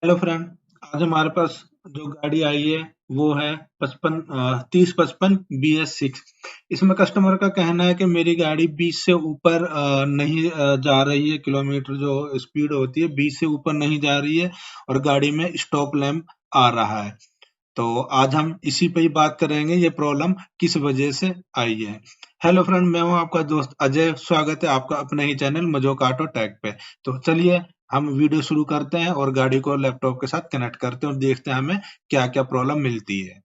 Hello friend. आज हमारे पास जो गाड़ी आई है वो है 3055 BS6। इसमें कस्टमर का कहना है कि मेरी गाड़ी 20 से ऊपर नहीं जा रही है। किलोमीटर जो स्पीड होती है 20 से ऊपर नहीं जा रही है और गाड़ी में स्टॉप लैंप आ रहा है। तो आज हम इसी पे ही बात करेंगे, ये प्रॉब्लम किस वजह से आई है। हेलो फ्रेंड, मैं हूं आपका दोस्त अजय। स्वागत है आपका अपने ही चैनल मजोक ऑटो टैग पे। तो चलिए हम वीडियो शुरू करते हैं और गाड़ी को लैपटॉप के साथ कनेक्ट करते हैं और देखते हैं हमें क्या क्या प्रॉब्लम मिलती है।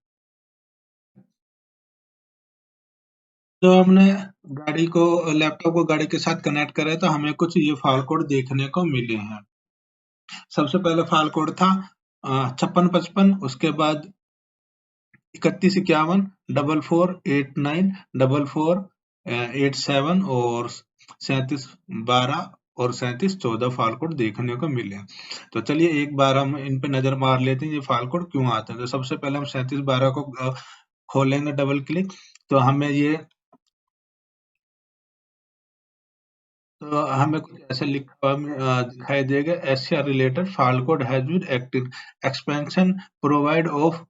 तो हमने लैपटॉप को गाड़ी के साथ कनेक्ट करे तो हमें कुछ ये फाल कोड देखने को मिले हैं। सबसे पहले फाल कोड था 5655, उसके बाद 3151, 4489, 4487 और 3712 और 3714 फाल कोड देखने को मिले। तो चलिए एक बार हम इन पे नजर मार लेते हैं, ये फाल कोड क्यों आते हैं। तो सबसे पहले हम 3712 को खोलेंगे डबल क्लिक। तो हमें कुछ ऐसा लिखा हुआ दिखाई देगा, Asia related file code has been active, expansion provide of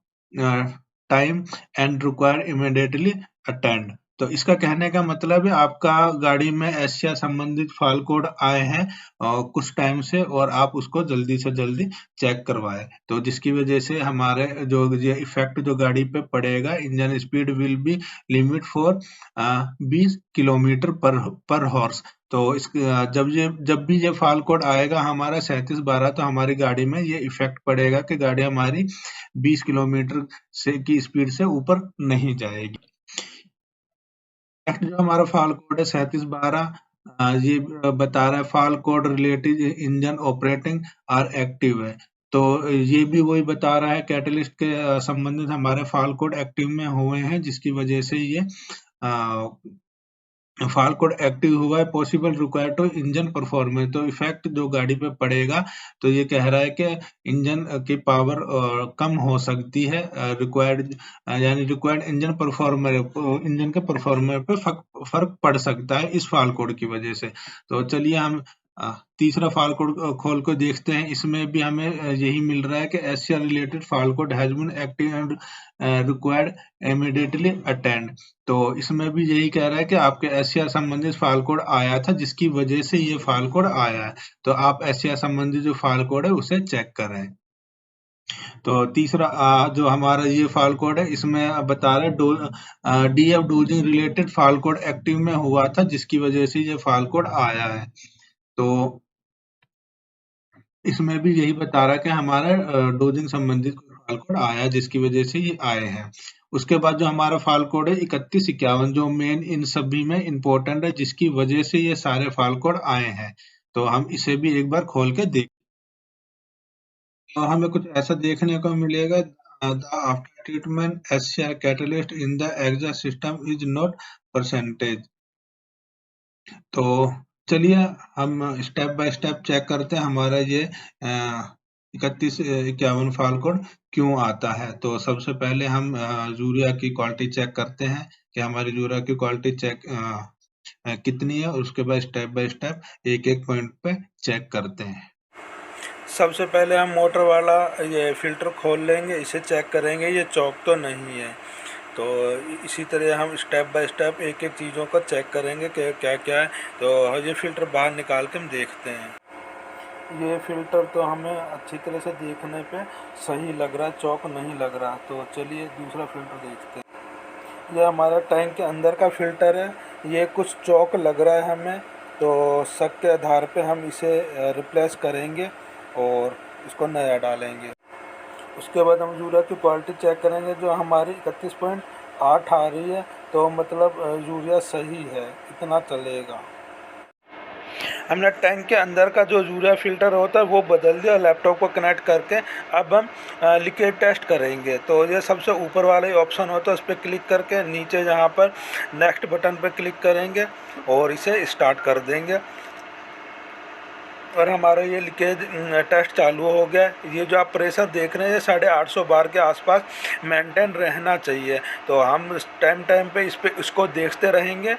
time and require immediately attend. तो इसका कहने का मतलब है आपका गाड़ी में एशिया संबंधित फाइल कोड आए हैं कुछ टाइम से, और आप उसको जल्दी से जल्दी चेक करवाएं। तो जिसकी वजह से हमारे जो ये इफेक्ट जो गाड़ी पे पड़ेगा, engine speed will be limit for 20 kilometre पर हॉर्स। तो जब भी ये फाल कोड आएगा हमारा 3712, तो हमारी गाड़ी में ये इफेक्ट पड़ेगा कि गाड़ी हमारी 20 किलोमीटर से की स्पीड से ऊपर नहीं जाएगी। नेक्स्ट जो हमारा फाल कोड है 3712, ये बता रहा है fault code related engine operating or active है। तो ये भी वही बता रहा है, कैटलिस्ट के संबंधित हमारे फाल कोड एक्टिव में हुए हैं, जिसकी वजह से ये फाल कोड एक्टिव हुआ है। Possible require to engine performance, तो इफेक्ट जो गाड़ी पे पड़ेगा, तो ये कह रहा है कि इंजन की पावर कम हो सकती है। रिक्वायर्ड यानी रिक्वायर्ड इंजन के परफॉर्मेंस पे फर्क पड़ सकता है इस फाल कोड की वजह से। तो चलिए हम तीसरा फाल कोड खोल कर देखते हैं। इसमें भी हमें यही मिल रहा है कि Asia related fall code has been active and required immediately attend. तो इसमें भी यही कह रहा है कि आपके एशिया संबंधित फाइल कोड आया था, जिसकी वजह से ये फाइल कोड आया है। तो आप एशिया संबंधित जो फाइल कोड है उसे चेक करें। तो तीसरा जो हमारा ये फाइल कोड है, इसमें बता रहा है DF dosing related file code active में हुआ था, जिसकी वजह से ये फाइल कोड आया है। तो इसमें भी यही बता रहा है कि हमारा डोजिंग संबंधित कोई फाइल कोड आया है, जिसकी वजह से ये आए हैं। उसके बाद जो हमारा फाइल कोड है 3151, जो मेन इन सभी में इम्पोर्टेंट है, जिसकी वजह से ये सारे फाइल कोड आए हैं। तो हम इसे भी एक बार खोल के देख, तो हमें कुछ ऐसा देखने को मिलेगा, the after treatment Asia catalyst in the exhaust system is not percentage. तो चलिए हम स्टेप बाय स्टेप चेक करते हैं हमारा ये 3151 फाल कोड क्यों आता है। तो सबसे पहले हम यूरिया की क्वालिटी चेक करते हैं कि हमारी यूरिया की क्वालिटी कितनी है, और उसके बाद स्टेप बाय स्टेप एक एक पॉइंट पे चेक करते हैं। सबसे पहले हम मोटर वाला ये फिल्टर खोल लेंगे, इसे चेक करेंगे ये चौक तो नहीं है। तो इसी तरह हम स्टेप बाय स्टेप एक एक चीज़ों को चेक करेंगे कि क्या क्या है। तो ये फ़िल्टर बाहर निकाल के हम देखते हैं। ये फ़िल्टर तो हमें अच्छी तरह से देखने पे सही लग रहा है, चौक नहीं लग रहा। तो चलिए दूसरा फ़िल्टर देखते हैं। ये हमारा टैंक के अंदर का फ़िल्टर है, ये कुछ चौक लग रहा है हमें। तो शक के आधार पे हम इसे रिप्लेस करेंगे और इसको नया डालेंगे। उसके बाद हम यूरिया की क्वालिटी चेक करेंगे, जो हमारी 31.8 आ रही है, तो मतलब यूरिया सही है, इतना चलेगा। हमने टैंक के अंदर का जो यूरिया फिल्टर होता है वो बदल दिया, लैपटॉप को कनेक्ट करके अब हम लीकेज टेस्ट करेंगे। तो ये सबसे ऊपर वाला ही ऑप्शन होता है, उस पर क्लिक करके नीचे यहाँ पर नेक्स्ट बटन पर क्लिक करेंगे और इसे स्टार्ट कर देंगे और हमारा ये लीकेज टेस्ट चालू हो गया। ये जो आप प्रेशर देख रहे हैं 850 बार के आसपास मेंटेन रहना चाहिए। तो हम टाइम पे इसको देखते रहेंगे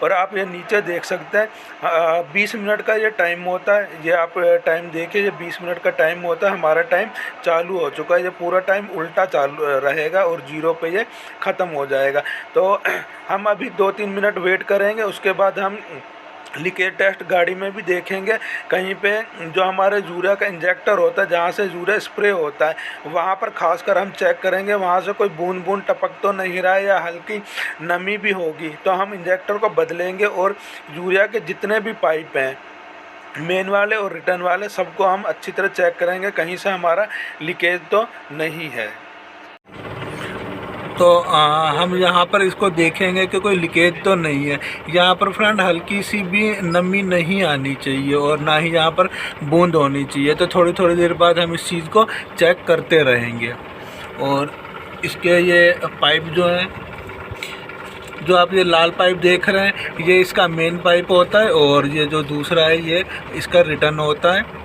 और आप ये नीचे देख सकते हैं 20 मिनट का ये टाइम होता है। ये आप टाइम देखिए, ये 20 मिनट का टाइम होता है। हमारा टाइम चालू हो चुका है, ये पूरा टाइम उल्टा चालू रहेगा और 0 पे ये ख़त्म हो जाएगा। तो हम अभी 2-3 मिनट वेट करेंगे, उसके बाद हम लीकेज टेस्ट गाड़ी में भी देखेंगे। कहीं पे जो हमारे यूरिया का इंजेक्टर होता है, जहाँ से यूरिया स्प्रे होता है, वहाँ पर खासकर हम चेक करेंगे वहाँ से कोई बूंद बूंद टपक तो नहीं रहा है या हल्की नमी भी होगी तो हम इंजेक्टर को बदलेंगे। और यूरिया के जितने भी पाइप हैं, मेन वाले और रिटर्न वाले, सबको हम अच्छी तरह चेक करेंगे कहीं से हमारा लीकेज तो नहीं है। तो हम यहाँ पर इसको देखेंगे कि कोई लीकेज तो नहीं है। यहाँ पर फ्रेंड हल्की सी भी नमी नहीं आनी चाहिए और ना ही यहाँ पर बूंद होनी चाहिए। तो थोड़ी थोड़ी देर बाद हम इस चीज़ को चेक करते रहेंगे। और इसके ये पाइप जो हैं, जो आप ये लाल पाइप देख रहे हैं, ये इसका मेन पाइप होता है और ये जो दूसरा है ये इसका रिटर्न होता है।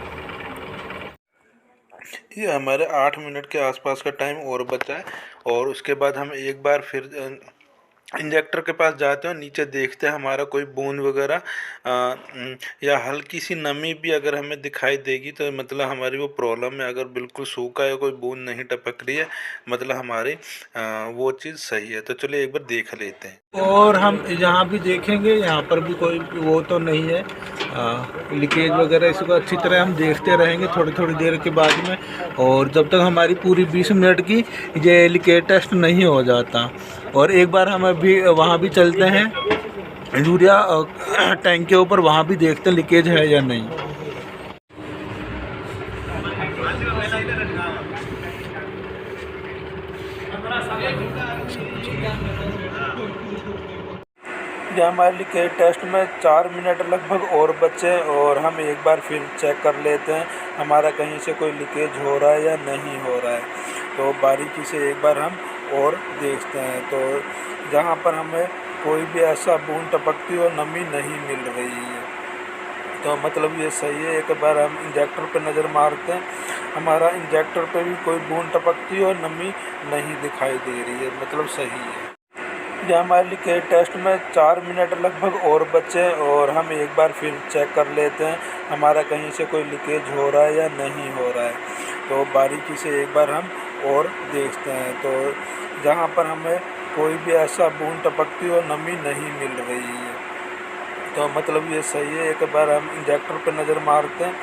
ये हमारे 8 मिनट के आसपास का टाइम और बचा है और उसके बाद हम एक बार फिर इंजेक्टर के पास जाते हैं, नीचे देखते हैं हमारा कोई बूंद वगैरह या हल्की सी नमी भी अगर हमें दिखाई देगी तो मतलब हमारी वो प्रॉब्लम है। अगर बिल्कुल सूखा है, कोई बूंद नहीं टपक रही है, मतलब हमारी वो चीज़ सही है। तो चलिए एक बार देख लेते हैं। और हम यहाँ भी देखेंगे, यहाँ पर भी कोई वो तो नहीं है लीकेज वगैरह। इसको अच्छी तरह हम देखते रहेंगे थोड़ी थोड़ी देर के बाद में, और जब तक हमारी पूरी 20 मिनट की ये लीकेज टेस्ट नहीं हो जाता। और एक बार हम अभी वहाँ भी चलते हैं यूरिया टैंक के ऊपर, वहाँ भी देखते हैं लीकेज है या नहीं। ये हमारे लीकेज टेस्ट में 4 मिनट लगभग और बचे और हम एक बार फिर चेक कर लेते हैं हमारा कहीं से कोई लीकेज हो रहा है या नहीं हो रहा है। तो बारीकी से एक बार हम और देखते हैं। तो जहाँ पर हमें कोई भी ऐसा बूंद टपकती और नमी नहीं मिल रही है तो मतलब ये सही है। एक बार हम इंजेक्टर पे नज़र मारते हैं, हमारा इंजेक्टर पे भी कोई बूंद टपकती और नमी नहीं दिखाई दे रही है, मतलब सही है। ये हमारे लीकेज टेस्ट में 4 मिनट लगभग और बचे और हम एक बार फिर चेक कर लेते हैं हमारा कहीं से कोई लीकेज हो रहा है या नहीं हो रहा है। तो बारीकी से एक बार हम और देखते हैं। तो जहाँ पर हमें कोई भी ऐसा बूंद टपकती और नमी नहीं मिल रही है तो मतलब ये सही है। एक बार हम इंजेक्टर पे नज़र मारते हैं,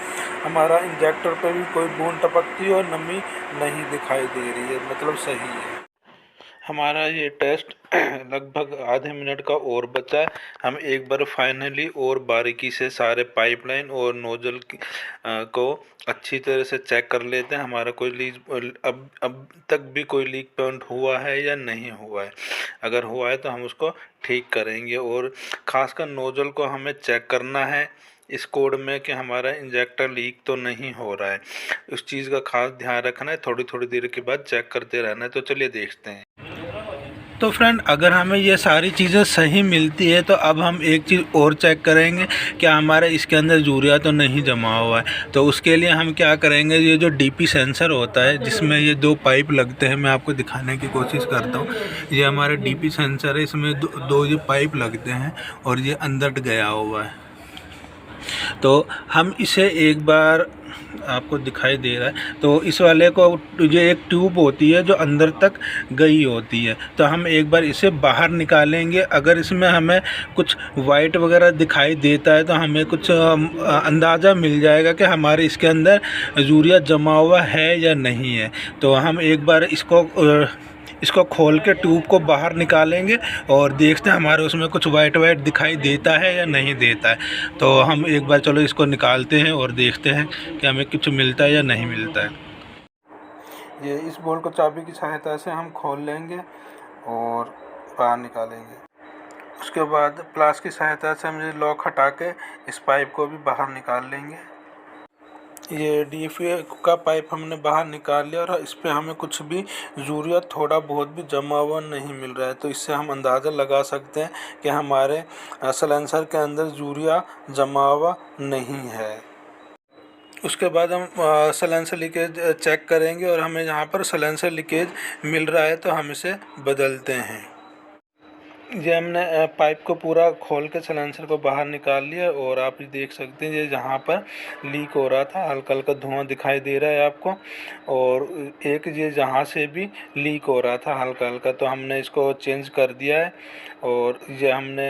हमारा इंजेक्टर पे भी कोई बूंद टपकती और नमी नहीं दिखाई दे रही है, मतलब सही है। हमारा ये टेस्ट लगभग आधे मिनट का और बचा है। हम एक बार फाइनली और बारीकी से सारे पाइपलाइन और नोजल को अच्छी तरह से चेक कर लेते हैं हमारा कोई लीक अब तक भी कोई लीक पॉइंट हुआ है या नहीं हुआ है। अगर हुआ है तो हम उसको ठीक करेंगे। और ख़ासकर नोजल को हमें चेक करना है इस कोड में कि हमारा इंजेक्टर लीक तो नहीं हो रहा है। उस चीज़ का खास ध्यान रखना है, थोड़ी थोड़ी देर के बाद चेक करते रहना है। तो चलिए देखते हैं। तो फ्रेंड अगर हमें ये सारी चीज़ें सही मिलती है तो अब हम एक चीज़ और चेक करेंगे कि हमारे इसके अंदर यूरिया तो नहीं जमा हुआ है। तो उसके लिए हम क्या करेंगे, ये जो डीपी सेंसर होता है जिसमें ये 2 पाइप लगते हैं, मैं आपको दिखाने की कोशिश करता हूँ। ये हमारे डीपी सेंसर है, इसमें दो ये पाइप लगते हैं और ये अंदर गया हुआ है। तो हम इसे एक बार, आपको दिखाई दे रहा है, तो इस वाले को ये एक ट्यूब होती है जो अंदर तक गई होती है, तो हम एक बार इसे बाहर निकालेंगे। अगर इसमें हमें कुछ वाइट वगैरह दिखाई देता है तो हमें कुछ अंदाज़ा मिल जाएगा कि हमारे इसके अंदर यूरिया जमा हुआ है या नहीं है। तो हम एक बार इसको खोल के ट्यूब को बाहर निकालेंगे और देखते हैं हमारे उसमें कुछ वाइट दिखाई देता है या नहीं देता है। तो हम एक बार चलो इसको निकालते हैं और देखते हैं कि हमें कुछ मिलता है या नहीं मिलता है। ये इस बोल्ट को चाबी की सहायता से हम खोल लेंगे और बाहर निकालेंगे। उसके बाद प्लास की सहायता से हम ये लॉक हटा के इस पाइप को भी बाहर निकाल लेंगे। ये डीएफए का पाइप हमने बाहर निकाल लिया और इस पर हमें कुछ भी यूरिया थोड़ा बहुत भी जमा हुआ नहीं मिल रहा है। तो इससे हम अंदाज़ा लगा सकते हैं कि हमारे सलेंसर के अंदर यूरिया जमा हुआ नहीं है। उसके बाद हम सलेंसर लीकेज चेक करेंगे और हमें यहाँ पर सलेंसर लीकेज मिल रहा है तो हम इसे बदलते हैं। ये हमने पाइप को पूरा खोल के सिलेंसर को बाहर निकाल लिया और आप ये देख सकते हैं ये जहाँ पर लीक हो रहा था हल्का हल्का धुआं दिखाई दे रहा है आपको, और एक ये जहाँ से भी लीक हो रहा था हल्का हल्का, तो हमने इसको चेंज कर दिया है और ये हमने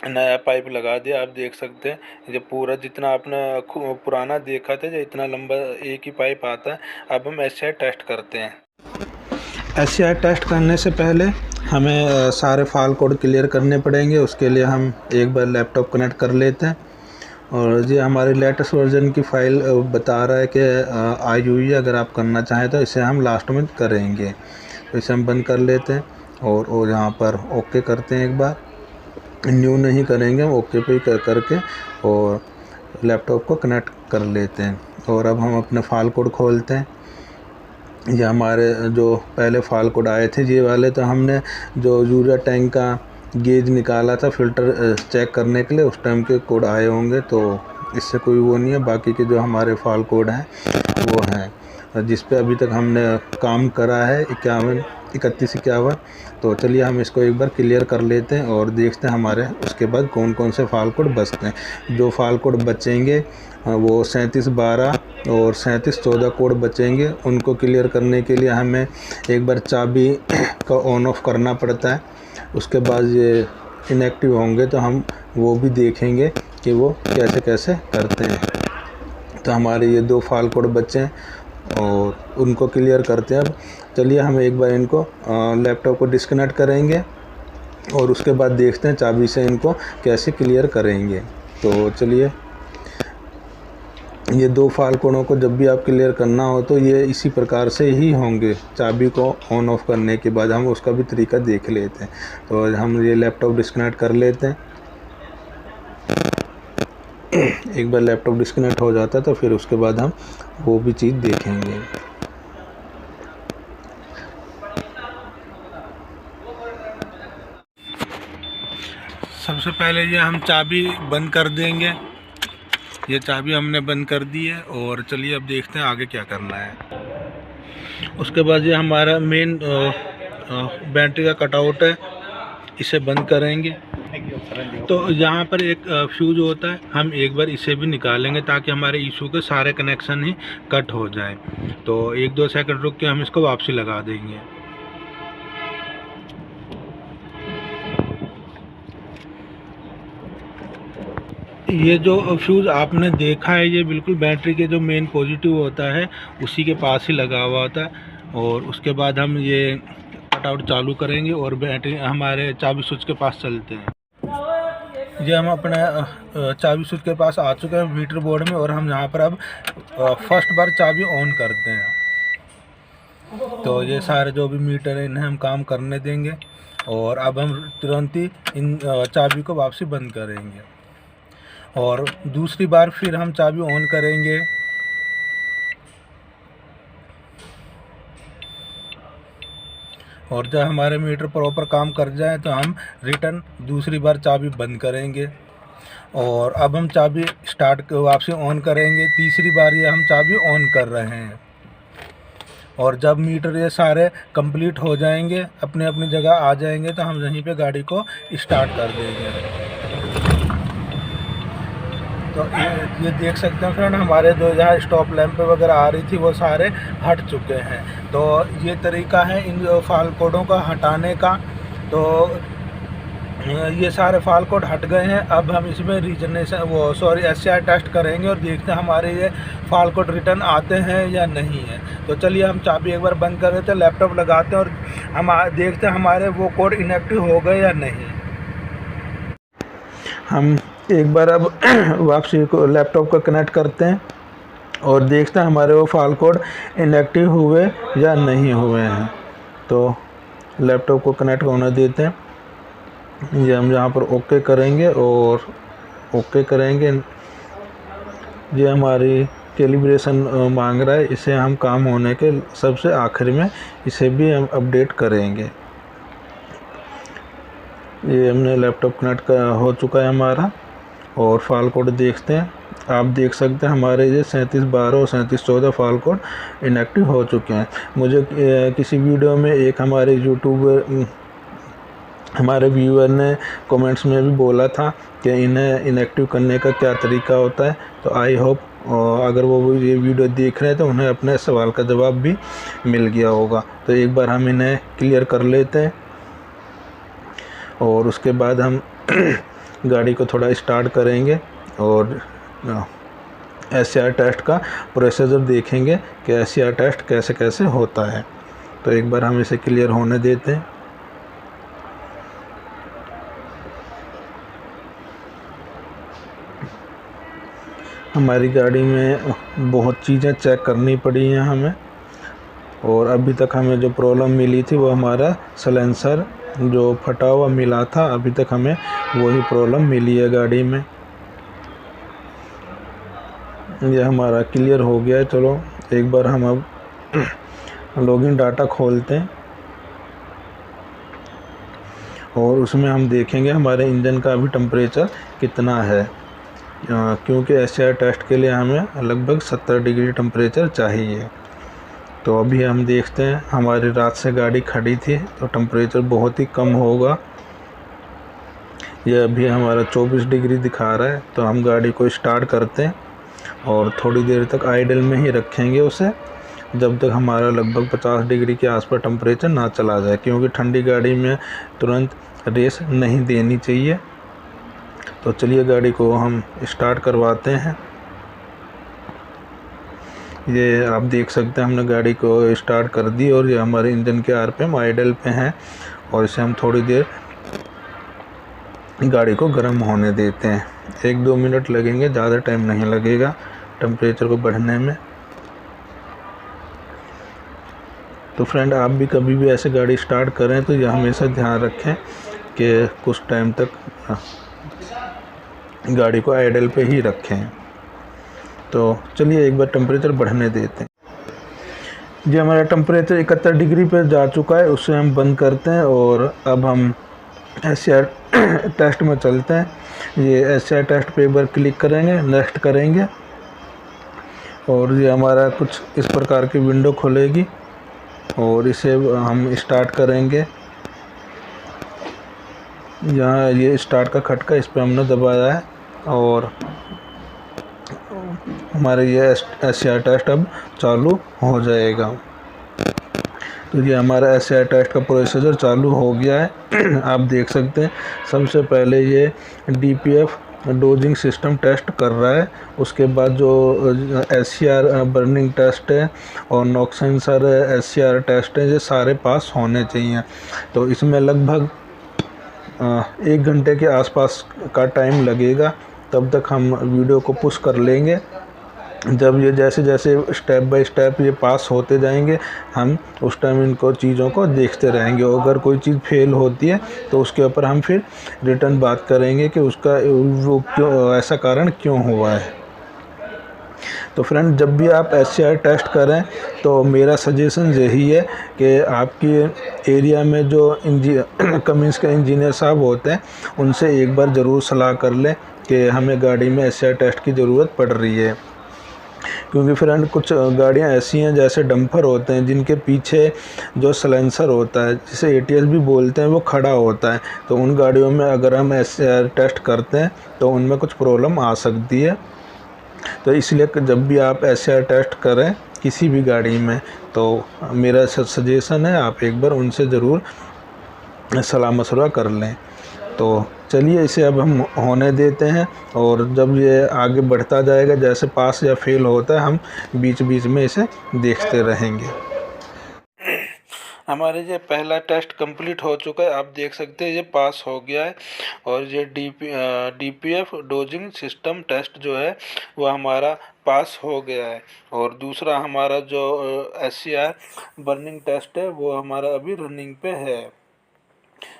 नया पाइप लगा दिया। आप देख सकते हैं ये पूरा जितना आपने पुराना देखा था जो इतना लंबा एक ही पाइप आता है। अब हम SCI टेस्ट करते हैं। SCI टेस्ट करने से पहले हमें सारे फाल्ट कोड क्लियर करने पड़ेंगे। उसके लिए हम एक बार लैपटॉप कनेक्ट कर लेते हैं और ये हमारे लेटेस्ट वर्जन की फ़ाइल बता रहा है कि आई हुई है। अगर आप करना चाहें तो इसे हम लास्ट में करेंगे, तो इसे हम बंद कर लेते हैं और यहाँ पर ओके करते हैं। एक बार न्यू नहीं करेंगे, हम ओके पे करके और लैपटॉप को कनेक्ट कर लेते हैं। और अब हम अपने फाल्ट कोड खोलते हैं। ये हमारे जो पहले फाल्ट कोड आए थे ये वाले, तो हमने जो यूरिया टैंक का गेज निकाला था फ़िल्टर चेक करने के लिए, उस टाइम के कोड आए होंगे, तो इससे कोई वो नहीं है। बाकी के जो हमारे फाल्ट कोड हैं वो हैं जिस पे अभी तक हमने काम करा है 3151। तो चलिए हम इसको एक बार क्लियर कर लेते हैं और देखते हैं हमारे उसके बाद कौन कौन से फाल्ट कोड बचते हैं। जो फाल्ट कोड बचेंगे वो 3712 और 3714 कोड बचेंगे। उनको क्लियर करने के लिए हमें एक बार चाबी का ऑन ऑफ करना पड़ता है। उसके बाद ये इनएक्टिव होंगे तो हम वो भी देखेंगे कि वो कैसे कैसे करते हैं। तो हमारे ये 2 फाल्ट कोड बचे हैं और उनको क्लियर करते हैं। अब चलिए हम एक बार इनको लैपटॉप को डिस्कनेक्ट करेंगे और उसके बाद देखते हैं चाबी से इनको कैसे क्लियर करेंगे। तो चलिए, ये 2 फाल्ट कोडों को जब भी आप क्लियर करना हो तो ये इसी प्रकार से ही होंगे। चाबी को ऑन ऑफ करने के बाद हम उसका भी तरीका देख लेते हैं। तो हम ये लैपटॉप डिस्कनेक्ट कर लेते हैं। एक बार लैपटॉप डिस्कनेक्ट हो जाता है तो फिर उसके बाद हम वो भी चीज़ देखेंगे। सबसे पहले ये हम चाबी बंद कर देंगे। ये चाबी हमने बंद कर दी है और चलिए अब देखते हैं आगे क्या करना है। उसके बाद ये हमारा मेन बैटरी का कटआउट है, इसे बंद करेंगे। तो यहाँ पर एक फ्यूज होता है, हम एक बार इसे भी निकालेंगे ताकि हमारे इशू के सारे कनेक्शन ही कट हो जाए। तो 1-2 सेकंड रुक के हम इसको वापसी लगा देंगे। ये जो फ्यूज़ आपने देखा है ये बिल्कुल बैटरी के जो मेन पॉजिटिव होता है उसी के पास ही लगा हुआ होता है। और उसके बाद हम ये कटआउट चालू करेंगे और बैटरी हमारे चाबी स्विच के पास चलते हैं। ये हम अपने चाबी स्विच के पास आ चुके हैं मीटर बोर्ड में, और हम यहाँ पर अब फर्स्ट बार चाबी ऑन करते हैं। तो ये सारे जो भी मीटर हैं इन्हें हम काम करने देंगे और अब हम तुरंत ही इन चाबी को वापसी बंद करेंगे और दूसरी बार फिर हम चाबी ऑन करेंगे। और जब हमारे मीटर प्रॉपर काम कर जाए तो हम रिटर्न दूसरी बार चाबी बंद करेंगे और अब हम चाबी स्टार्ट वापसी ऑन करेंगे। तीसरी बार ये हम चाबी ऑन कर रहे हैं और जब मीटर ये सारे कंप्लीट हो जाएंगे, अपने अपनी जगह आ जाएंगे, तो हम यहीं पे गाड़ी को स्टार्ट कर देंगे। तो ये देख सकते हैं फ्रेंड, हमारे जो जहाँ स्टॉप लैंप वगैरह आ रही थी वो सारे हट चुके हैं। तो ये तरीका है इन फाल्ट कोडों का हटाने का। तो ये सारे फाल्ट कोड हट गए हैं। अब हम इसमें SCI टेस्ट करेंगे और देखते हैं हमारे ये फाल्ट कोड रिटर्न आते हैं या नहीं है। तो चलिए हम चाबी एक बार बंद कर देते हैं, लैपटॉप लगाते हैं और हम देखते हैं हमारे वो कोड इनएक्टिव हो गए या नहीं। हम एक बार अब वापसी को लैपटॉप को कनेक्ट करते हैं और देखते हैं हमारे वो फाल्ट कोड इनएक्टिव हुए या नहीं हुए हैं। तो लैपटॉप को कनेक्ट होने देते हैं। ये हम यहाँ पर ओके करेंगे और ओके करेंगे। ये हमारी कैलिब्रेशन मांग रहा है, इसे हम काम होने के सबसे आखिर में इसे भी हम अपडेट करेंगे। ये हमने लैपटॉप कनेक्ट हो चुका है हमारा और फाल्ट कोड देखते हैं। आप देख सकते हैं हमारे ये 3712 और 3714 फाल्ट कोड इनएक्टिव हो चुके हैं। मुझे किसी वीडियो में एक हमारे यूट्यूब हमारे व्यूअर ने कमेंट्स में भी बोला था कि इन्हें इनएक्टिव करने का क्या तरीका होता है। तो आई होप अगर वो ये वीडियो देख रहे हैं तो उन्हें अपने सवाल का जवाब भी मिल गया होगा। तो एक बार हम इन्हें क्लियर कर लेते हैं और उसके बाद हम गाड़ी को थोड़ा स्टार्ट करेंगे और SCR टेस्ट का प्रोसीजर देखेंगे कि SCR टेस्ट कैसे कैसे होता है। तो एक बार हम इसे क्लियर होने देते हैं। हमारी गाड़ी में बहुत चीज़ें चेक करनी पड़ी हैं हमें, और अभी तक हमें जो प्रॉब्लम मिली थी वो हमारा सलेंसर जो फटा हुआ मिला था। अभी तक हमें वही प्रॉब्लम मिली है गाड़ी में। ये हमारा क्लियर हो गया है। चलो एक बार हम अब लॉगिन डाटा खोलते हैं और उसमें हम देखेंगे हमारे इंजन का अभी टेम्परेचर कितना है, क्योंकि SCR टेस्ट के लिए हमें लगभग 70 डिग्री टेम्परेचर चाहिए। तो अभी हम देखते हैं, हमारी रात से गाड़ी खड़ी थी तो टेम्परेचर बहुत ही कम होगा। ये अभी हमारा 24 डिग्री दिखा रहा है। तो हम गाड़ी को स्टार्ट करते हैं और थोड़ी देर तक आइडल में ही रखेंगे उसे, जब तक हमारा लगभग 50 डिग्री के आसपास टेम्परेचर ना चला जाए, क्योंकि ठंडी गाड़ी में तुरंत रेस नहीं देनी चाहिए। तो चलिए गाड़ी को हम स्टार्ट करवाते हैं। ये आप देख सकते हैं हमने गाड़ी को स्टार्ट कर दी और ये हमारे इंजन के RPM आइडल पे हैं, और इसे हम थोड़ी देर गाड़ी को गर्म होने देते हैं। 1-2 मिनट लगेंगे, ज़्यादा टाइम नहीं लगेगा टेम्परेचर को बढ़ने में। तो फ्रेंड, आप भी कभी भी ऐसे गाड़ी स्टार्ट करें तो यह हमेशा ध्यान रखें कि कुछ टाइम तक गाड़ी को आइडल पे ही रखें। तो चलिए एक बार टेम्परेचर बढ़ने देते हैं। जी, हमारा टेम्परेचर 71 डिग्री पे जा चुका है, उसे हम बंद करते हैं और अब हम SCR टेस्ट में चलते हैं। ये SCR टेस्ट पे एक बार क्लिक करेंगे, नेक्स्ट करेंगे और ये हमारा कुछ इस प्रकार की विंडो खुलेगी और इसे हम स्टार्ट करेंगे। यहाँ ये स्टार्ट का खटका इस पर हमने दबाया है और हमारे ये SCR टेस्ट अब चालू हो जाएगा। तो ये हमारा SCR टेस्ट का प्रोसीजर चालू हो गया है। आप देख सकते हैं सबसे पहले ये DPF डोजिंग सिस्टम टेस्ट कर रहा है, उसके बाद जो SCR बर्निंग टेस्ट है और नॉक सेंसर SCR टेस्ट है, ये सारे पास होने चाहिए। तो इसमें लगभग 1 घंटे के आसपास का टाइम लगेगा, तब तक हम वीडियो को पुश कर लेंगे। जब ये जैसे जैसे स्टेप बाय स्टेप ये पास होते जाएंगे, हम उस टाइम इनको चीज़ों को देखते रहेंगे। अगर कोई चीज़ फेल होती है तो उसके ऊपर हम फिर रिटर्न बात करेंगे कि उसका वो क्यों, ऐसा कारण क्यों हुआ है। तो फ्रेंड, जब भी आप SCR टेस्ट करें तो मेरा सजेशन यही है कि आपकी एरिया में जो कमिंस के इंजीनियर साहब होते हैं उनसे एक बार ज़रूर सलाह कर लें कि हमें गाड़ी में SCR टेस्ट की ज़रूरत पड़ रही है। क्योंकि फ्रेंड, कुछ गाड़ियां ऐसी हैं जैसे डंपर होते हैं जिनके पीछे जो सलेंसर होता है, जिसे ATS भी बोलते हैं, वो खड़ा होता है। तो उन गाड़ियों में अगर हम SCR टेस्ट करते हैं तो उनमें कुछ प्रॉब्लम आ सकती है। तो इसलिए जब भी आप SCR टेस्ट करें किसी भी गाड़ी में, तो मेरा सजेशन है आप एक बार उनसे ज़रूर सलाह मशवरा कर लें। तो चलिए इसे अब हम होने देते हैं, और जब ये आगे बढ़ता जाएगा, जैसे पास या फेल होता है, हम बीच बीच में इसे देखते रहेंगे। हमारे ये पहला टेस्ट कंप्लीट हो चुका है, आप देख सकते हैं ये पास हो गया है। और ये DPF डोजिंग सिस्टम टेस्ट जो है वो हमारा पास हो गया है। और दूसरा हमारा जो SCR बर्निंग टेस्ट है वो हमारा अभी रनिंग पे है।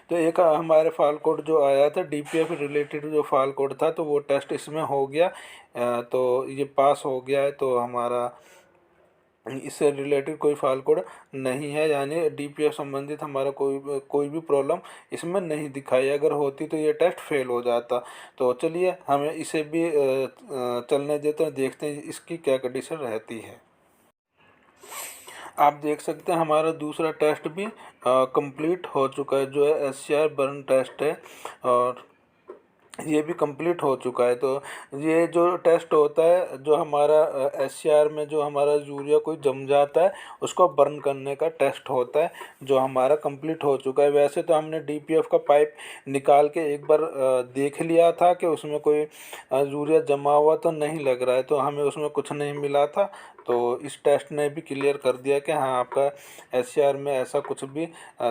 तो एक हमारे फाल कोड जो आया था DPF रिलेटेड जो फाल कोड था, तो वो टेस्ट इसमें हो गया। तो ये पास हो गया है। तो हमारा इससे रिलेटेड कोई फाइल कोड नहीं है, यानी DPF संबंधित हमारा कोई भी प्रॉब्लम इसमें नहीं दिखाई। अगर होती तो ये टेस्ट फेल हो जाता। तो चलिए हमें इसे भी चलने देते हैं, देखते हैं इसकी क्या कंडीशन रहती है। आप देख सकते हैं हमारा दूसरा टेस्ट भी कंप्लीट हो चुका है, जो है SCR बर्न टेस्ट है, और ये भी कंप्लीट हो चुका है। तो ये जो टेस्ट होता है, जो हमारा SCR में जो हमारा यूरिया कोई जम जाता है उसको बर्न करने का टेस्ट होता है, जो हमारा कंप्लीट हो चुका है। वैसे तो हमने DPF का पाइप निकाल के एक बार देख लिया था कि उसमें कोई यूरिया जमा हुआ तो नहीं लग रहा है, तो हमें उसमें कुछ नहीं मिला था। तो इस टेस्ट ने भी क्लियर कर दिया कि हाँ, आपका SCR में ऐसा कुछ भी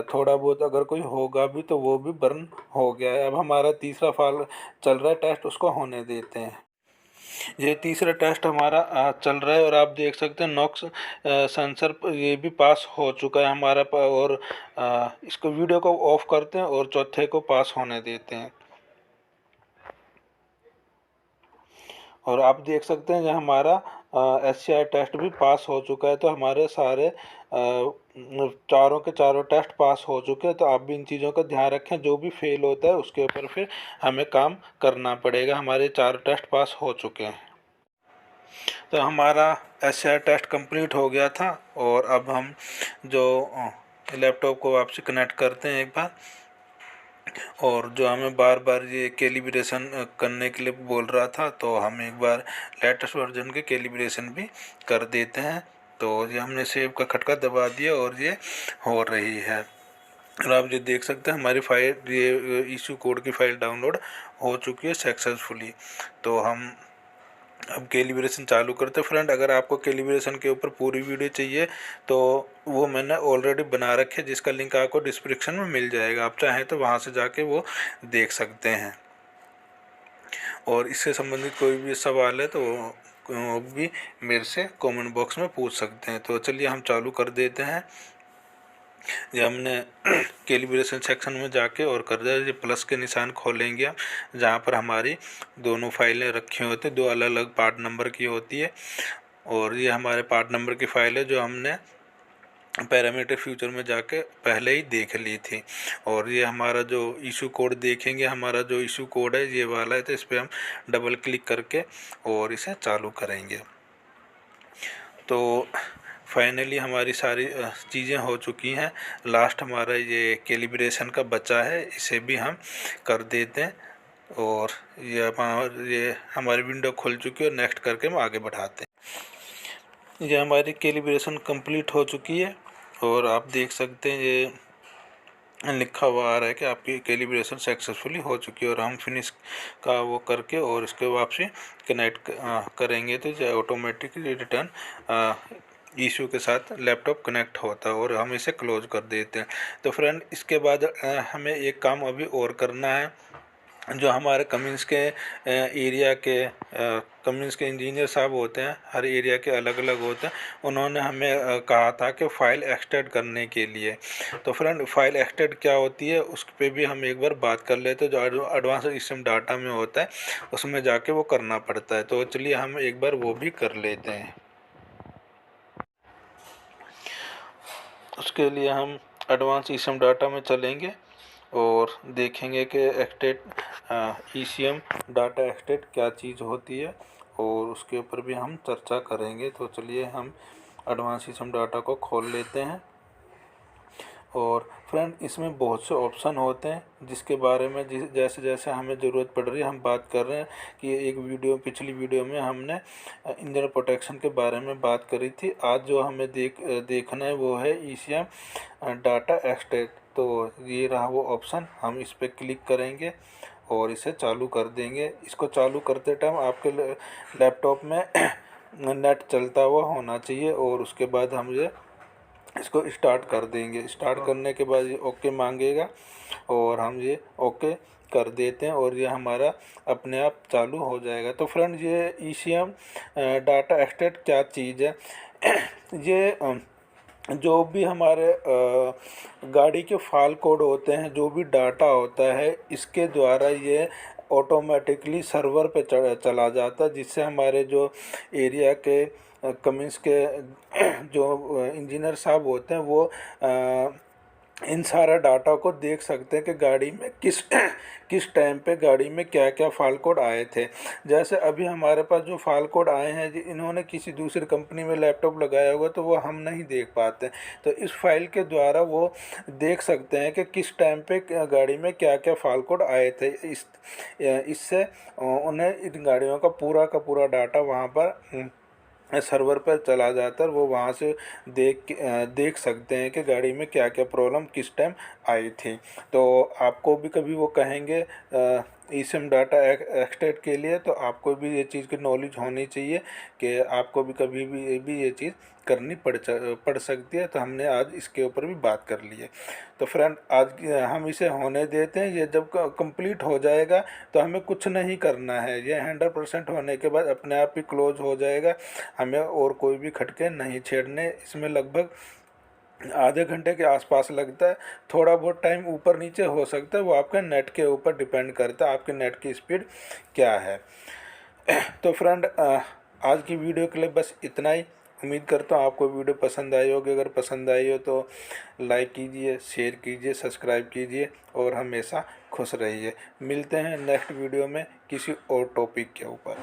थोड़ा बहुत अगर कोई होगा भी तो वो भी बर्न हो गया है। अब हमारा तीसरा फाल चल रहा है टेस्ट, उसको होने देते हैं। ये तीसरा टेस्ट हमारा चल रहा है, और आप देख सकते हैं नॉक्स सेंसर ये भी पास हो चुका है हमारा और इसको वीडियो को ऑफ करते हैं और चौथे को पास होने देते हैं। और आप देख सकते हैं जो हमारा SCR टेस्ट भी पास हो चुका है। तो हमारे सारे चारों के चारों टेस्ट पास हो चुके हैं। तो आप भी इन चीज़ों का ध्यान रखें, जो भी फेल होता है उसके ऊपर फिर हमें काम करना पड़ेगा। हमारे 4 टेस्ट पास हो चुके हैं। तो हमारा SCR टेस्ट कंप्लीट हो गया था, और अब हम जो लैपटॉप को वापसी कनेक्ट करते हैं एक बार, और जो हमें बार बार ये कैलिब्रेशन करने के लिए बोल रहा था, तो हम एक बार लेटेस्ट वर्जन के कैलिब्रेशन भी कर देते हैं। तो ये हमने सेव का खटका दबा दिया और ये हो रही है। और आप ये देख सकते हैं हमारी फाइल, ये इशू कोड की फ़ाइल डाउनलोड हो चुकी है सक्सेसफुली। तो हम अब कैलिब्रेशन चालू करते हैं। फ्रेंड, अगर आपको कैलिब्रेशन के ऊपर पूरी वीडियो चाहिए तो वो मैंने ऑलरेडी बना रखी है, जिसका लिंक आपको डिस्क्रिप्शन में मिल जाएगा। आप चाहें तो वहाँ से जाके वो देख सकते हैं। और इससे संबंधित कोई भी सवाल है तो वो भी मेरे से कमेंट बॉक्स में पूछ सकते हैं। तो चलिए हम चालू कर देते हैं। ये हमने कैलिब्रेशन सेक्शन में जाके और कर दिया। ये प्लस के निशान खोलेंगे हम, जहाँ पर हमारी दोनों फाइलें रखी होती हैं, 2 अलग अलग पार्ट नंबर की होती है। और ये हमारे पार्ट नंबर की फाइल है जो हमने पैरामीटर फ्यूचर में जाके पहले ही देख ली थी। और ये हमारा जो इशू कोड देखेंगे, हमारा जो इशू कोड है ये वाला है, तो इस पर हम डबल क्लिक करके और इसे चालू करेंगे। तो फाइनली हमारी सारी चीज़ें हो चुकी हैं। लास्ट हमारा ये कैलिब्रेशन का बचा है, इसे भी हम कर देते हैं। और ये हमारी विंडो खुल चुकी है, और नेक्स्ट करके हम आगे बढ़ाते हैं। ये हमारी कैलिब्रेशन कंप्लीट हो चुकी है, और आप देख सकते हैं ये लिखा हुआ आ रहा है कि आपकी कैलिब्रेशन सक्सेसफुली हो चुकी है। और हम फिनिश का वो करके और इसके वापसी कनेक्ट करेंगे तो जो ऑटोमेटिकली रिटर्न इशू के साथ लैपटॉप कनेक्ट होता है, और हम इसे क्लोज कर देते हैं। तो फ्रेंड, इसके बाद हमें एक काम अभी और करना है। जो हमारे कमिंस के एरिया के कमिंस के इंजीनियर साहब होते हैं, हर एरिया के अलग अलग होते हैं, उन्होंने हमें कहा था कि फ़ाइल एक्सटेंड करने के लिए। तो फ्रेंड, फ़ाइल एक्सटेंड क्या होती है उस पर भी हम एक बार बात कर लेते हैं। जो एडवांस सिस्टम डाटा में होता है उसमें जाके वो करना पड़ता है। तो चलिए हम एक बार वो भी कर लेते हैं। उसके लिए हम एडवांस सिस्टम डाटा में चलेंगे और देखेंगे कि एक्सटेट ECM डाटा एक्सटेट क्या चीज़ होती है, और उसके ऊपर भी हम चर्चा करेंगे। तो चलिए हम एडवांस सिस्टम डाटा को खोल लेते हैं। और फ्रेंड, इसमें बहुत से ऑप्शन होते हैं जिसके बारे में जैसे जैसे हमें ज़रूरत पड़ रही है हम बात कर रहे हैं। कि एक पिछली वीडियो में हमने इंजन प्रोटेक्शन के बारे में बात करी थी। आज जो हमें देखना है वो है ECM डाटा एक्सटेट। तो ये रहा वो ऑप्शन, हम इस पर क्लिक करेंगे और इसे चालू कर देंगे। इसको चालू करते टाइम आपके लैपटॉप में नेट चलता हुआ होना चाहिए, और उसके बाद हम ये इसको स्टार्ट कर देंगे। स्टार्ट करने के बाद ये ओके मांगेगा, और हम ये ओके कर देते हैं, और ये हमारा अपने आप चालू हो जाएगा। तो फ्रेंड, ये ECM डाटा एक्सटेट क्या चीज़ है? ये जो भी हमारे गाड़ी के फाल कोड होते हैं, जो भी डाटा होता है, इसके द्वारा ये ऑटोमेटिकली सर्वर पे चला जाता है, जिससे हमारे जो एरिया के कमिंस के जो इंजीनियर साहब होते हैं वो इन सारा डाटा को देख सकते हैं कि गाड़ी में किस टाइम पे गाड़ी में क्या क्या फाल्ट कोड आए थे। जैसे अभी हमारे पास जो फाल्ट कोड आए हैं इन्होंने किसी दूसरी कंपनी में लैपटॉप लगाया हुआ तो वो हम नहीं देख पाते। तो इस फाइल के द्वारा वो देख सकते हैं कि किस टाइम पे गाड़ी में क्या क्या फाल्ट कोड आए थे। इससे उन्हें इन गाड़ियों का पूरा डाटा वहाँ पर सर्वर पर चला जाता है और वो वहाँ से देख सकते हैं कि गाड़ी में क्या क्या प्रॉब्लम किस टाइम आई थी। तो आपको भी कभी वो कहेंगे eSIM डाटा एक्सट्रैक्ट के लिए, तो आपको भी ये चीज़ की नॉलेज होनी चाहिए कि आपको भी कभी भी ये चीज़ करनी पड़ सकती है। तो हमने आज इसके ऊपर भी बात कर ली है। तो फ्रेंड आज हम इसे होने देते हैं। ये जब कंप्लीट हो जाएगा तो हमें कुछ नहीं करना है। ये 100% होने के बाद अपने आप ही क्लोज हो जाएगा। हमें और कोई भी खटके नहीं छेड़ने। इसमें लगभग आधे घंटे के आसपास लगता है। थोड़ा बहुत टाइम ऊपर नीचे हो सकता है, वो आपके नेट के ऊपर डिपेंड करता है, आपके नेट की स्पीड क्या है। तो फ्रेंड आज की वीडियो के लिए बस इतना ही। उम्मीद करता हूँ आपको वीडियो पसंद आई होगी। अगर पसंद आई हो तो लाइक कीजिए, शेयर कीजिए, सब्सक्राइब कीजिए और हमेशा खुश रहिए। मिलते हैं नेक्स्ट वीडियो में किसी और टॉपिक के ऊपर।